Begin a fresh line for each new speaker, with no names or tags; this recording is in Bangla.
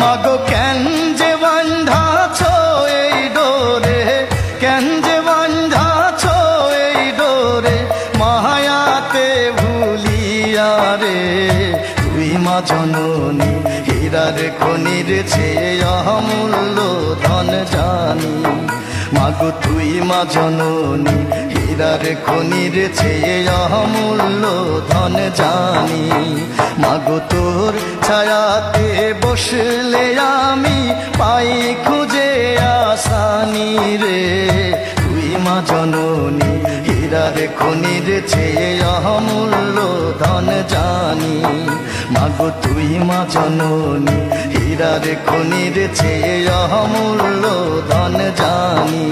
মাগো কেন যে বান্ধাছ এই ডোরে, কেন যে বান্ধাছ এই ডোরে, মায়াতে ভুলিয়া রে। তুই মা জননী হীরার খনির চেয়ে অমূল্য ধন জানি। মাগো তুই মা জননী হীরার খনির চেয়ে অমূল্য ধন জানি। মাগো তোর ছায়াতে বসলে আমি পাই খুঁজে আসানি রে। তুই মা জননী হীরার খনির চেয়ে অমূল্য ধন জানি। মাগো তুই মা জননী হীরার খনির চেয়ে অমূল্য ধন জানি।